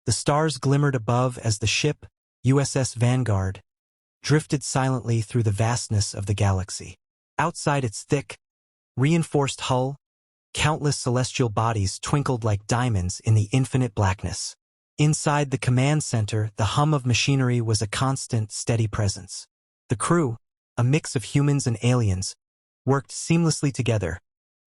The stars glimmered above as the ship, USS Vanguard, drifted silently through the vastness of the galaxy. Outside its thick, reinforced hull, countless celestial bodies twinkled like diamonds in the infinite blackness. Inside the command center, the hum of machinery was a constant, steady presence. The crew, a mix of humans and aliens, worked seamlessly together,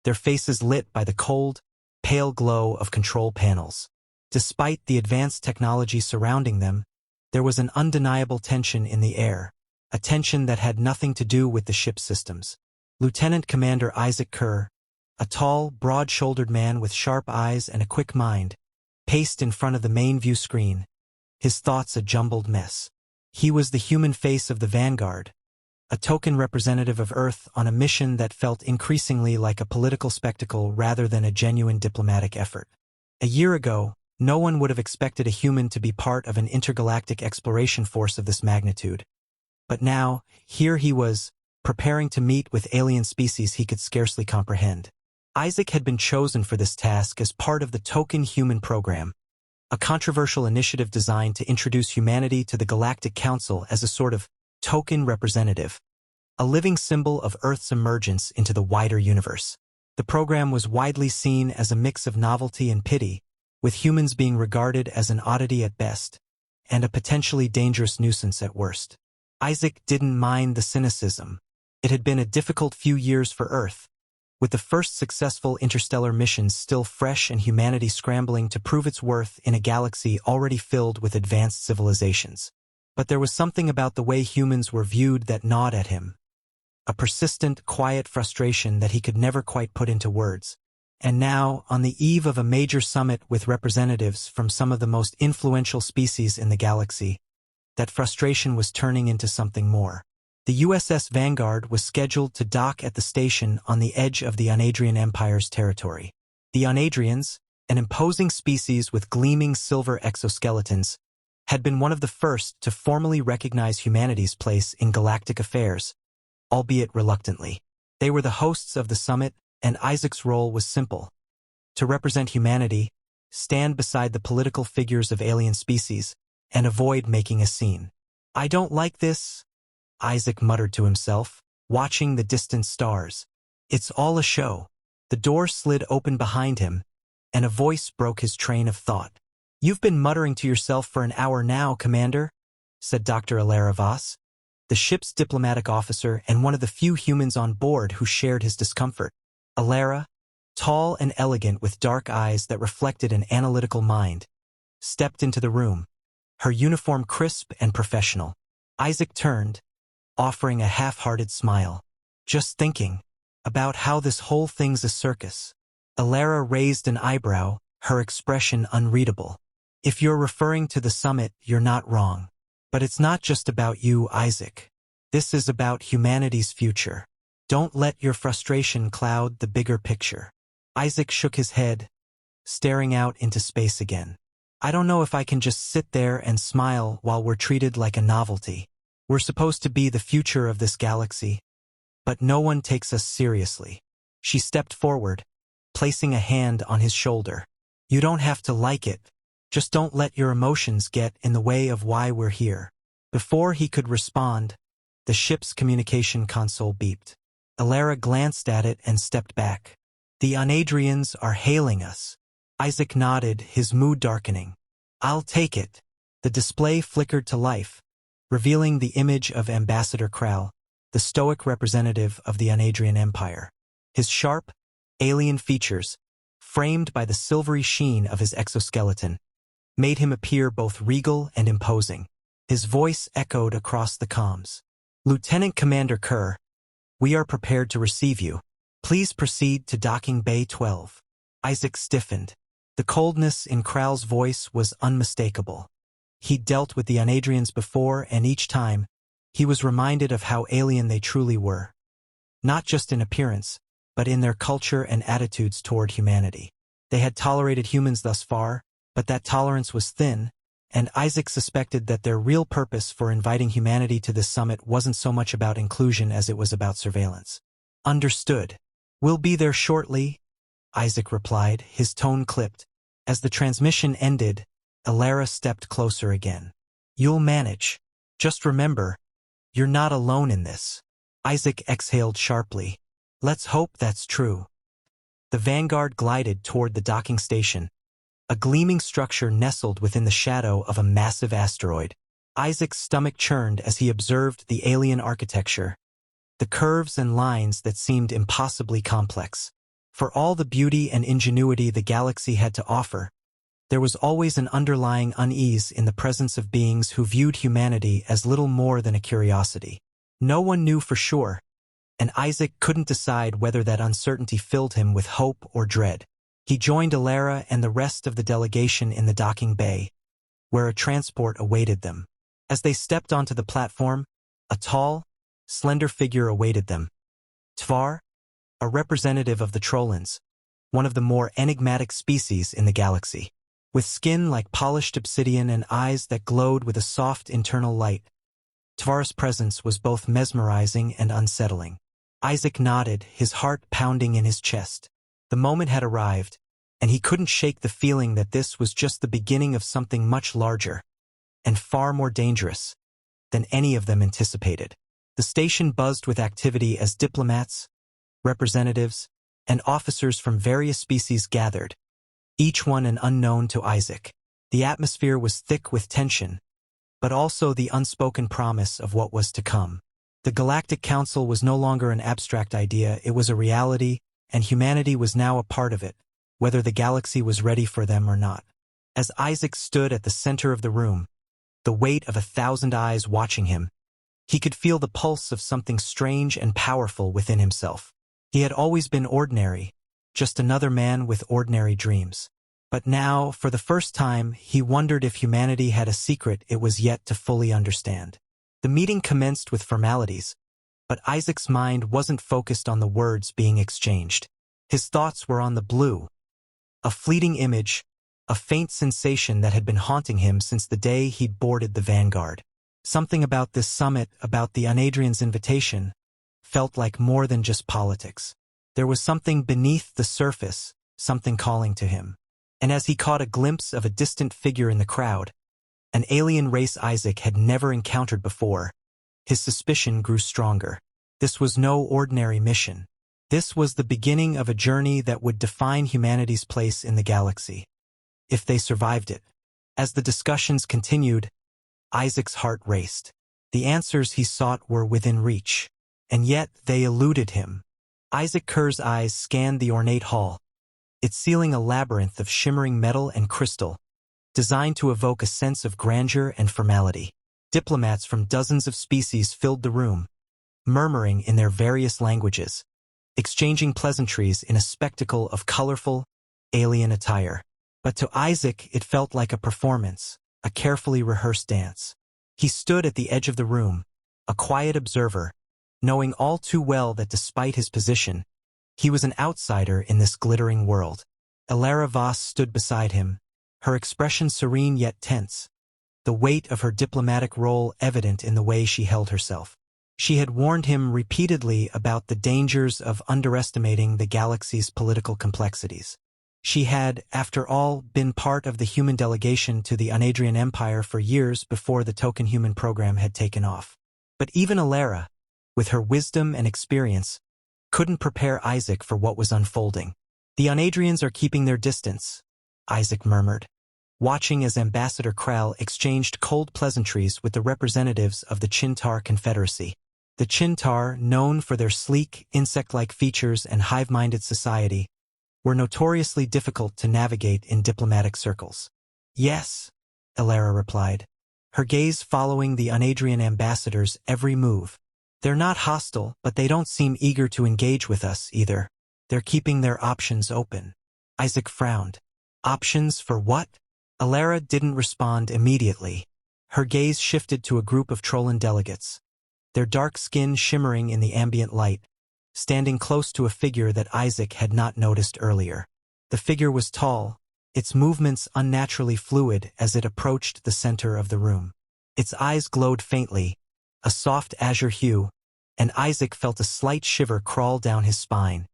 their faces lit by the cold, pale glow of control panels. Despite the advanced technology surrounding them, there was an undeniable tension in the air, a tension that had nothing to do with the ship's systems. Lieutenant Commander Isaac Kerr, a tall, broad-shouldered man with sharp eyes and a quick mind, paced in front of the main view screen, his thoughts a jumbled mess. He was the human face of the Vanguard, a token representative of Earth on a mission that felt increasingly like a political spectacle rather than a genuine diplomatic effort. A year ago, no one would have expected a human to be part of an intergalactic exploration force of this magnitude. But now, here he was, preparing to meet with alien species he could scarcely comprehend. Isaac had been chosen for this task as part of the Token Human Program, a controversial initiative designed to introduce humanity to the Galactic Council as a sort of token representative, a living symbol of Earth's emergence into the wider universe. The program was widely seen as a mix of novelty and pity, with humans being regarded as an oddity at best, and a potentially dangerous nuisance at worst. Isaac didn't mind the cynicism. It had been a difficult few years for Earth, with the first successful interstellar missions still fresh and humanity scrambling to prove its worth in a galaxy already filled with advanced civilizations. But there was something about the way humans were viewed that gnawed at him, a persistent, quiet frustration that he could never quite put into words. And now, on the eve of a major summit with representatives from some of the most influential species in the galaxy, that frustration was turning into something more. The USS Vanguard was scheduled to dock at the station on the edge of the Unadrian Empire's territory. The Unadrians, an imposing species with gleaming silver exoskeletons, had been one of the first to formally recognize humanity's place in galactic affairs, albeit reluctantly. They were the hosts of the summit, and Isaac's role was simple: to represent humanity, stand beside the political figures of alien species, and avoid making a scene. "I don't like this," Isaac muttered to himself, watching the distant stars. "It's all a show." The door slid open behind him, and a voice broke his train of thought. "You've been muttering to yourself for an hour now, Commander," said Dr. Alara Voss, the ship's diplomatic officer and one of the few humans on board who shared his discomfort. Alara, tall and elegant with dark eyes that reflected an analytical mind, stepped into the room, her uniform crisp and professional. Isaac turned, offering a half-hearted smile. "Just thinking about how this whole thing's a circus." Alara raised an eyebrow, her expression unreadable. "If you're referring to the summit, you're not wrong. But it's not just about you, Isaac. This is about humanity's future. Don't let your frustration cloud the bigger picture." Isaac shook his head, staring out into space again. "I don't know if I can just sit there and smile while we're treated like a novelty. We're supposed to be the future of this galaxy, but no one takes us seriously." She stepped forward, placing a hand on his shoulder. "You don't have to like it. Just don't let your emotions get in the way of why we're here." Before he could respond, the ship's communication console beeped. Alara glanced at it and stepped back. "The Unadrians are hailing us." Isaac nodded, his mood darkening. "I'll take it." The display flickered to life, revealing the image of Ambassador Krall, the stoic representative of the Unadrian Empire. His sharp, alien features, framed by the silvery sheen of his exoskeleton, made him appear both regal and imposing. His voice echoed across the comms. "Lieutenant Commander Kerr, we are prepared to receive you. Please proceed to docking Bay 12. Isaac stiffened. The coldness in Krall's voice was unmistakable. He'd dealt with the Unadrians before, and each time, he was reminded of how alien they truly were. Not just in appearance, but in their culture and attitudes toward humanity. They had tolerated humans thus far, but that tolerance was thin, and Isaac suspected that their real purpose for inviting humanity to this summit wasn't so much about inclusion as it was about surveillance. "Understood. We'll be there shortly," Isaac replied, his tone clipped. As the transmission ended, Alara stepped closer again. You'll manage. Just remember, you're not alone in this. Isaac exhaled sharply. Let's hope that's true. The Vanguard glided toward the docking station, a gleaming structure nestled within the shadow of a massive asteroid. Isaac's stomach churned as he observed the alien architecture, the curves and lines that seemed impossibly complex. For all the beauty and ingenuity the galaxy had to offer, there was always an underlying unease in the presence of beings who viewed humanity as little more than a curiosity. No one knew for sure, and Isaac couldn't decide whether that uncertainty filled him with hope or dread. He joined Alara and the rest of the delegation in the docking bay, where a transport awaited them. As they stepped onto the platform, a tall, slender figure awaited them. Tvar, a representative of the Trollans, one of the more enigmatic species in the galaxy. With skin like polished obsidian and eyes that glowed with a soft internal light, Tvar's presence was both mesmerizing and unsettling. Isaac nodded, his heart pounding in his chest. The moment had arrived, and he couldn't shake the feeling that this was just the beginning of something much larger and far more dangerous than any of them anticipated. The station buzzed with activity as diplomats, representatives, and officers from various species gathered, each one an unknown to Isaac. The atmosphere was thick with tension, but also the unspoken promise of what was to come. The Galactic Council was no longer an abstract idea, it was a reality, and humanity was now a part of it, whether the galaxy was ready for them or not. As Isaac stood at the center of the room, the weight of 1,000 eyes watching him, he could feel the pulse of something strange and powerful within himself. He had always been ordinary, just another man with ordinary dreams. But now, for the first time, he wondered if humanity had a secret it was yet to fully understand. The meeting commenced with formalities, but Isaac's mind wasn't focused on the words being exchanged. His thoughts were on the blue, a fleeting image, a faint sensation that had been haunting him since the day he'd boarded the Vanguard. Something about this summit, about the Unadrian's invitation, felt like more than just politics. There was something beneath the surface, something calling to him. And as he caught a glimpse of a distant figure in the crowd, an alien race Isaac had never encountered before, his suspicion grew stronger. This was no ordinary mission. This was the beginning of a journey that would define humanity's place in the galaxy, if they survived it. As the discussions continued, Isaac's heart raced. The answers he sought were within reach, and yet they eluded him. Isaac Kerr's eyes scanned the ornate hall, its ceiling a labyrinth of shimmering metal and crystal, designed to evoke a sense of grandeur and formality. Diplomats from dozens of species filled the room, murmuring in their various languages, exchanging pleasantries in a spectacle of colorful, alien attire. But to Isaac it felt like a performance, a carefully rehearsed dance. He stood at the edge of the room, a quiet observer, knowing all too well that despite his position, he was an outsider in this glittering world. Alara Voss stood beside him, her expression serene yet tense, the weight of her diplomatic role evident in the way she held herself. She had warned him repeatedly about the dangers of underestimating the galaxy's political complexities. She had, after all, been part of the human delegation to the Unadrian Empire for years before the token human program had taken off. But even Alara, with her wisdom and experience, couldn't prepare Isaac for what was unfolding. The Unadrians are keeping their distance, Isaac murmured, watching as Ambassador Krell exchanged cold pleasantries with the representatives of the Chintar Confederacy. The Chintar, known for their sleek, insect-like features and hive-minded society, were notoriously difficult to navigate in diplomatic circles. Yes, Alara replied, her gaze following the Unadrian ambassador's every move. They're not hostile, but they don't seem eager to engage with us either. They're keeping their options open. Isaac frowned. Options for what? Alara didn't respond immediately. Her gaze shifted to a group of Trollan delegates, their dark skin shimmering in the ambient light, standing close to a figure that Isaac had not noticed earlier. The figure was tall, its movements unnaturally fluid as it approached the center of the room. Its eyes glowed faintly, a soft azure hue, and Isaac felt a slight shiver crawl down his spine.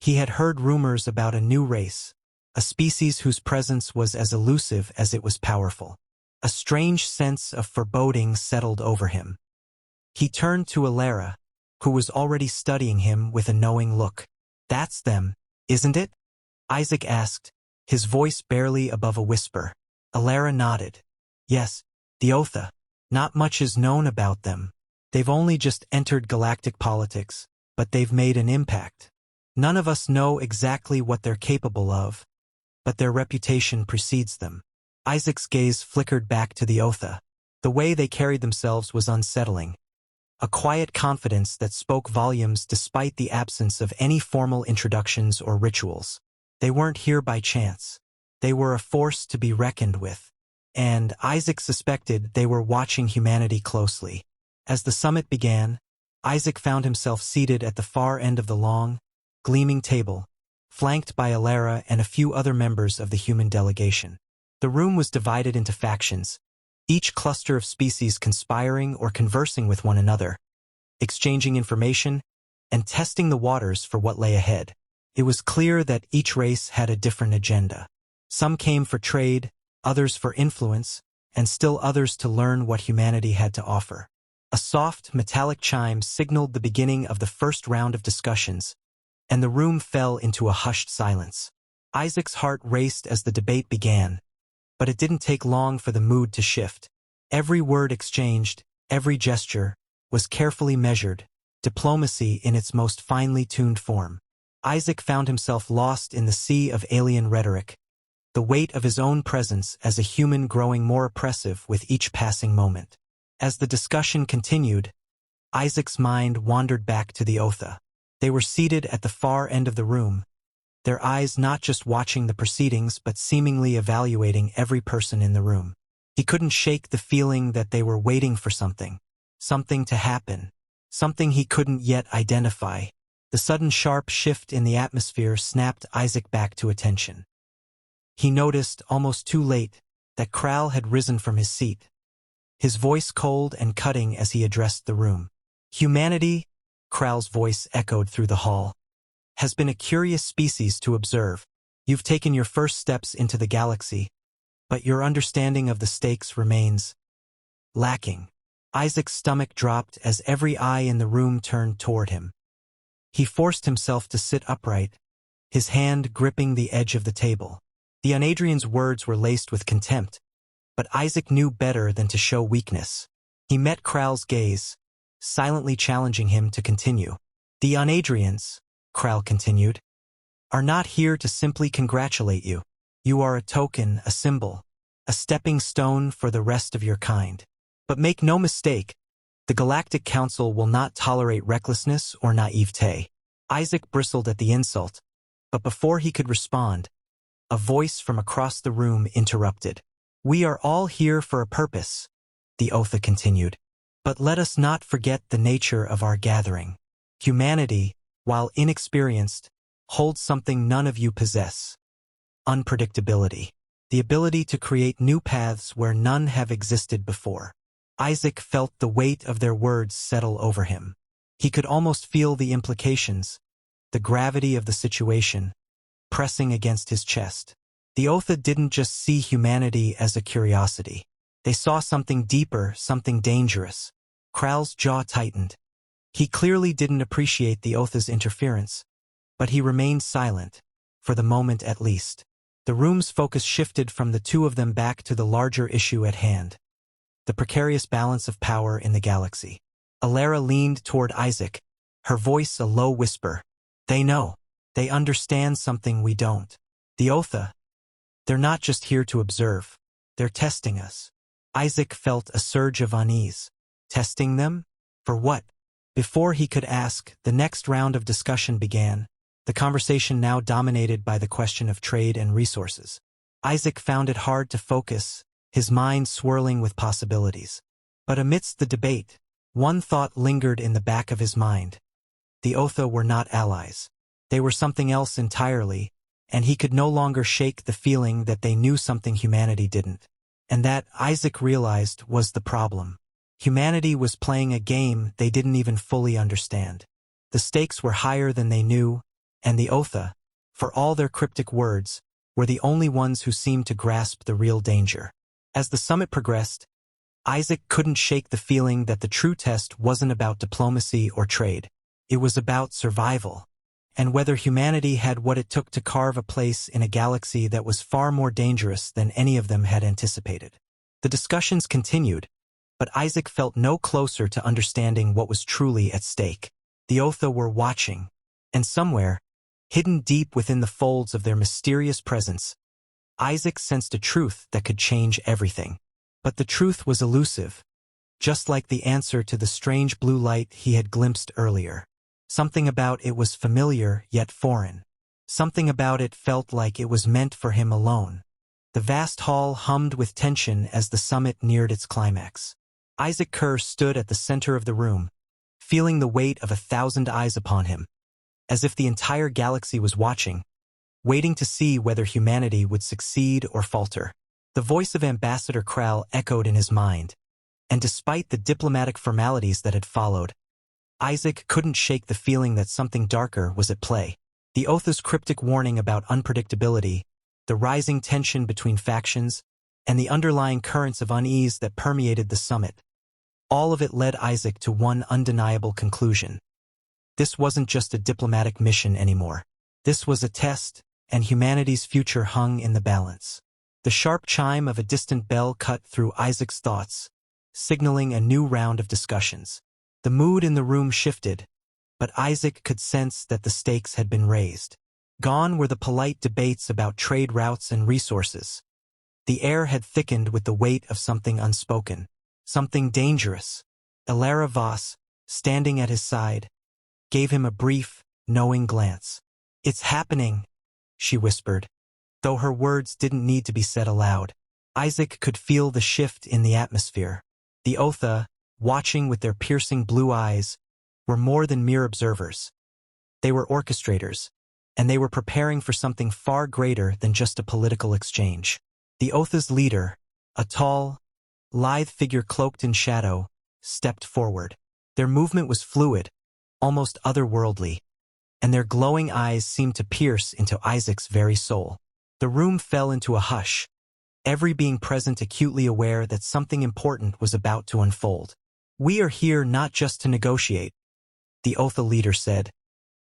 He had heard rumors about a new race, a species whose presence was as elusive as it was powerful. A strange sense of foreboding settled over him. He turned to Alara, who was already studying him with a knowing look. "That's them, isn't it?" Isaac asked, his voice barely above a whisper. Alara nodded. "Yes, the Otha. Not much is known about them. They've only just entered galactic politics, but they've made an impact. None of us know exactly what they're capable of, but their reputation precedes them." Isaac's gaze flickered back to the Otha. The way they carried themselves was unsettling. A quiet confidence that spoke volumes despite the absence of any formal introductions or rituals. They weren't here by chance. They were a force to be reckoned with. And Isaac suspected they were watching humanity closely. As the summit began, Isaac found himself seated at the far end of the long, gleaming table, flanked by Alara and a few other members of the human delegation. The room was divided into factions, each cluster of species conspiring or conversing with one another, exchanging information, and testing the waters for what lay ahead. It was clear that each race had a different agenda. Some came for trade, others for influence, and still others to learn what humanity had to offer. A soft, metallic chime signaled the beginning of the first round of discussions, and the room fell into a hushed silence. Isaac's heart raced as the debate began, but it didn't take long for the mood to shift. Every word exchanged, every gesture, was carefully measured, diplomacy in its most finely tuned form. Isaac found himself lost in the sea of alien rhetoric, the weight of his own presence as a human growing more oppressive with each passing moment. As the discussion continued, Isaac's mind wandered back to the Otha. They were seated at the far end of the room, their eyes not just watching the proceedings but seemingly evaluating every person in the room. He couldn't shake the feeling that they were waiting for something to happen, something he couldn't yet identify. The sudden sharp shift in the atmosphere snapped Isaac back to attention. He noticed, almost too late, that Kral had risen from his seat, his voice cold and cutting as he addressed the room. "Humanity," Kral's voice echoed through the hall, "has been a curious species to observe. You've taken your first steps into the galaxy, but your understanding of the stakes remains lacking." Isaac's stomach dropped as every eye in the room turned toward him. He forced himself to sit upright, his hand gripping the edge of the table. The Unadrian's words were laced with contempt, but Isaac knew better than to show weakness. He met Kral's gaze, silently challenging him to continue. "The Unadrians," Kral continued, "are not here to simply congratulate you. You are a token, a symbol, a stepping stone for the rest of your kind. But make no mistake, the Galactic Council will not tolerate recklessness or naivete." Isaac bristled at the insult, but before he could respond, a voice from across the room interrupted. "We are all here for a purpose," the Otha continued. "But let us not forget the nature of our gathering. Humanity, while inexperienced, holds something none of you possess. Unpredictability. The ability to create new paths where none have existed before." Isaac felt the weight of their words settle over him. He could almost feel the implications, the gravity of the situation, pressing against his chest. The Otha didn't just see humanity as a curiosity. They saw something deeper, something dangerous. Kral's jaw tightened. He clearly didn't appreciate the Otha's interference, but he remained silent, for the moment at least. The room's focus shifted from the two of them back to the larger issue at hand, the precarious balance of power in the galaxy. Alara leaned toward Isaac, her voice a low whisper. "They know. They understand something we don't. The Otha, they're not just here to observe. They're testing us." Isaac felt a surge of unease. Testing them? For what? Before he could ask, the next round of discussion began, the conversation now dominated by the question of trade and resources. Isaac found it hard to focus, his mind swirling with possibilities. But amidst the debate, one thought lingered in the back of his mind. The Otha were not allies. They were something else entirely, and he could no longer shake the feeling that they knew something humanity didn't. And that, Isaac realized, was the problem. Humanity was playing a game they didn't even fully understand. The stakes were higher than they knew, and the Otha, for all their cryptic words, were the only ones who seemed to grasp the real danger. As the summit progressed, Isaac couldn't shake the feeling that the true test wasn't about diplomacy or trade. It was about survival, and whether humanity had what it took to carve a place in a galaxy that was far more dangerous than any of them had anticipated. The discussions continued, but Isaac felt no closer to understanding what was truly at stake. The Otha were watching, and somewhere, hidden deep within the folds of their mysterious presence, Isaac sensed a truth that could change everything. But the truth was elusive, just like the answer to the strange blue light he had glimpsed earlier. Something about it was familiar yet foreign. Something about it felt like it was meant for him alone. The vast hall hummed with tension as the summit neared its climax. Isaac Kerr stood at the center of the room, feeling the weight of 1,000 eyes upon him, as if the entire galaxy was watching, waiting to see whether humanity would succeed or falter. The voice of Ambassador Kral echoed in his mind, and despite the diplomatic formalities that had followed, Isaac couldn't shake the feeling that something darker was at play. The Otha's cryptic warning about unpredictability, the rising tension between factions, and the underlying currents of unease that permeated the summit. All of it led Isaac to one undeniable conclusion. This wasn't just a diplomatic mission anymore. This was a test, and humanity's future hung in the balance. The sharp chime of a distant bell cut through Isaac's thoughts, signaling a new round of discussions. The mood in the room shifted, but Isaac could sense that the stakes had been raised. Gone were the polite debates about trade routes and resources. The air had thickened with the weight of something unspoken, something dangerous. Elara Voss, standing at his side, gave him a brief, knowing glance. "It's happening," she whispered. Though her words didn't need to be said aloud, Isaac could feel the shift in the atmosphere. The Otha, watching with their piercing blue eyes, were more than mere observers. They were orchestrators, and they were preparing for something far greater than just a political exchange. The Otha's leader, a tall, lithe figure cloaked in shadow, stepped forward. Their movement was fluid, almost otherworldly, and their glowing eyes seemed to pierce into Isaac's very soul. The room fell into a hush, every being present acutely aware that something important was about to unfold. "We are here not just to negotiate," the Otha leader said,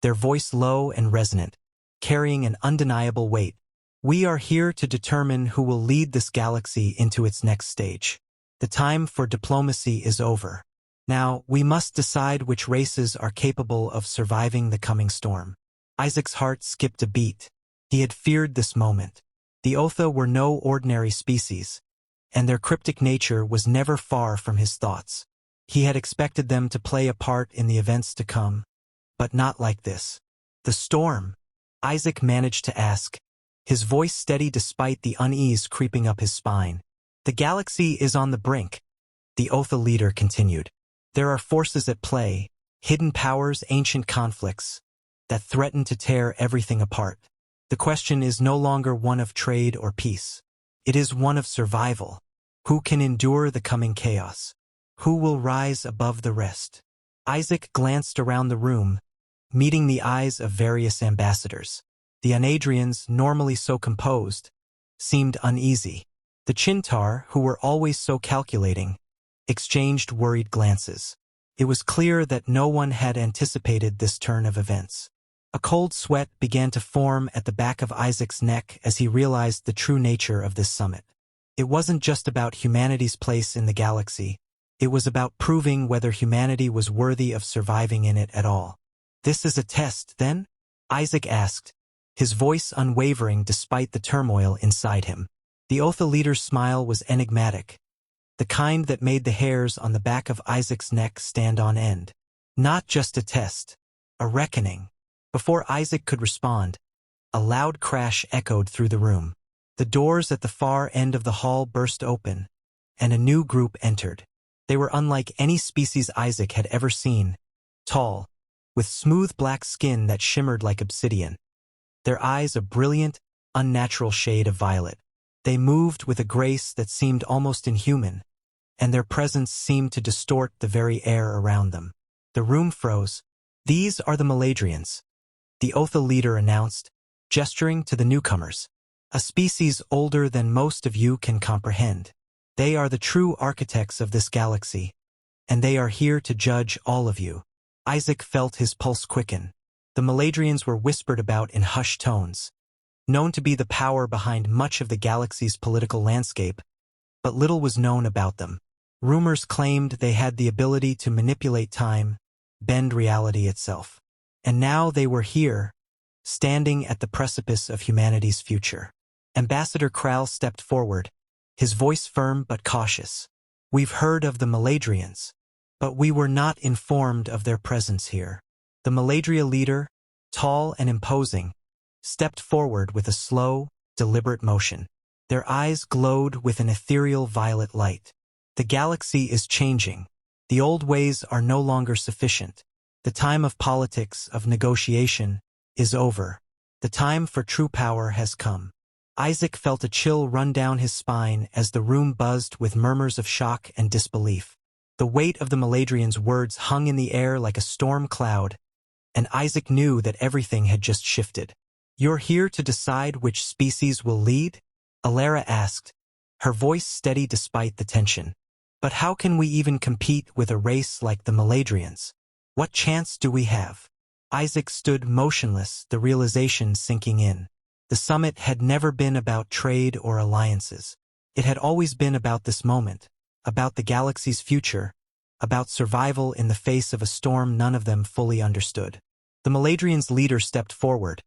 their voice low and resonant, carrying an undeniable weight. "We are here to determine who will lead this galaxy into its next stage. The time for diplomacy is over. Now, we must decide which races are capable of surviving the coming storm." Isaac's heart skipped a beat. He had feared this moment. The Otha were no ordinary species, and their cryptic nature was never far from his thoughts. He had expected them to play a part in the events to come, but not like this. "The storm?" Isaac managed to ask, his voice steady despite the unease creeping up his spine. "The galaxy is on the brink," the Otha leader continued. "There are forces at play, hidden powers, ancient conflicts, that threaten to tear everything apart. The question is no longer one of trade or peace. It is one of survival. Who can endure the coming chaos? Who will rise above the rest?" Isaac glanced around the room, meeting the eyes of various ambassadors. The Anadrians, normally so composed, seemed uneasy. The Chintar, who were always so calculating, exchanged worried glances. It was clear that no one had anticipated this turn of events. A cold sweat began to form at the back of Isaac's neck as he realized the true nature of this summit. It wasn't just about humanity's place in the galaxy. It was about proving whether humanity was worthy of surviving in it at all. "This is a test, then?" Isaac asked, his voice unwavering despite the turmoil inside him. The Otha leader's smile was enigmatic, the kind that made the hairs on the back of Isaac's neck stand on end. "Not just a test, a reckoning." Before Isaac could respond, a loud crash echoed through the room. The doors at the far end of the hall burst open, and a new group entered. They were unlike any species Isaac had ever seen, tall, with smooth black skin that shimmered like obsidian. Their eyes a brilliant, unnatural shade of violet. They moved with a grace that seemed almost inhuman, and their presence seemed to distort the very air around them. The room froze. "These are the Maladrians," the Otha leader announced, gesturing to the newcomers. A species older than most of you can comprehend. They are the true architects of this galaxy, and they are here to judge all of you. Isaac felt his pulse quicken. The Maladrians were whispered about in hushed tones, known to be the power behind much of the galaxy's political landscape, but little was known about them. Rumors claimed they had the ability to manipulate time, bend reality itself. And now they were here, standing at the precipice of humanity's future. Ambassador Kral stepped forward, his voice firm but cautious. We've heard of the Maladrians, but we were not informed of their presence here. The Maladria leader, tall and imposing, stepped forward with a slow, deliberate motion. Their eyes glowed with an ethereal violet light. The galaxy is changing. The old ways are no longer sufficient. The time of politics, of negotiation, is over. The time for true power has come. Isaac felt a chill run down his spine as the room buzzed with murmurs of shock and disbelief. The weight of the Maladrian's words hung in the air like a storm cloud, and Isaac knew that everything had just shifted. You're here to decide which species will lead? Alara asked, her voice steady despite the tension. But how can we even compete with a race like the Maladrians? What chance do we have? Isaac stood motionless, the realization sinking in. The summit had never been about trade or alliances. It had always been about this moment, about the galaxy's future, about survival in the face of a storm none of them fully understood. The Maladrians' leader stepped forward,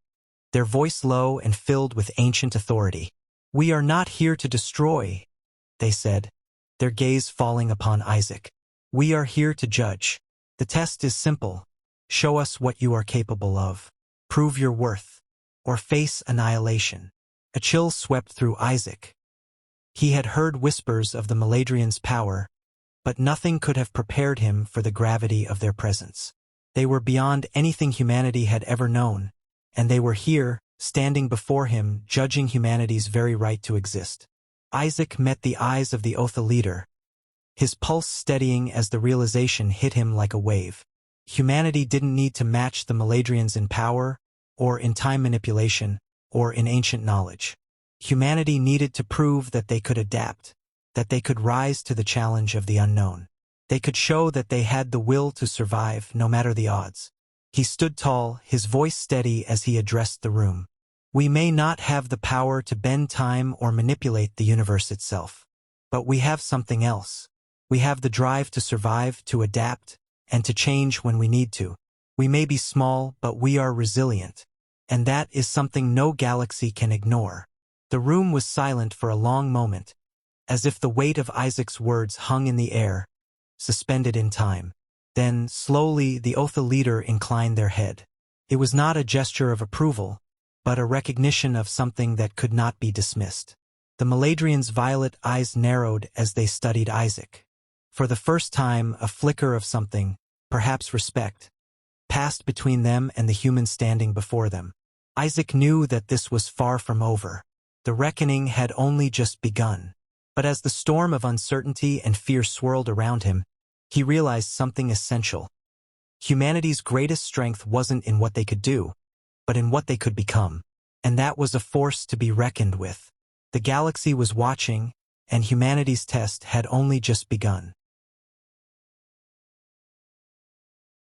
their voice low and filled with ancient authority. We are not here to destroy, they said, their gaze falling upon Isaac. We are here to judge. The test is simple. Show us what you are capable of. Prove your worth, or face annihilation. A chill swept through Isaac. He had heard whispers of the Maladrians' power, but nothing could have prepared him for the gravity of their presence. They were beyond anything humanity had ever known, and they were here, standing before him, judging humanity's very right to exist. Isaac met the eyes of the Otha leader, his pulse steadying as the realization hit him like a wave. Humanity didn't need to match the Maladrians in power, or in time manipulation, or in ancient knowledge. Humanity needed to prove that they could adapt, that they could rise to the challenge of the unknown. They could show that they had the will to survive no matter the odds. He stood tall, his voice steady as he addressed the room. We may not have the power to bend time or manipulate the universe itself, but we have something else. We have the drive to survive, to adapt, and to change when we need to. We may be small, but we are resilient, and that is something no galaxy can ignore. The room was silent for a long moment, as if the weight of Isaac's words hung in the air, suspended in time. Then, slowly, the Otha leader inclined their head. It was not a gesture of approval, but a recognition of something that could not be dismissed. The Maladrians' violet eyes narrowed as they studied Isaac. For the first time, a flicker of something, perhaps respect, passed between them and the human standing before them. Isaac knew that this was far from over. The reckoning had only just begun. But as the storm of uncertainty and fear swirled around him, he realized something essential. Humanity's greatest strength wasn't in what they could do, but in what they could become. And that was a force to be reckoned with. The galaxy was watching, and humanity's test had only just begun.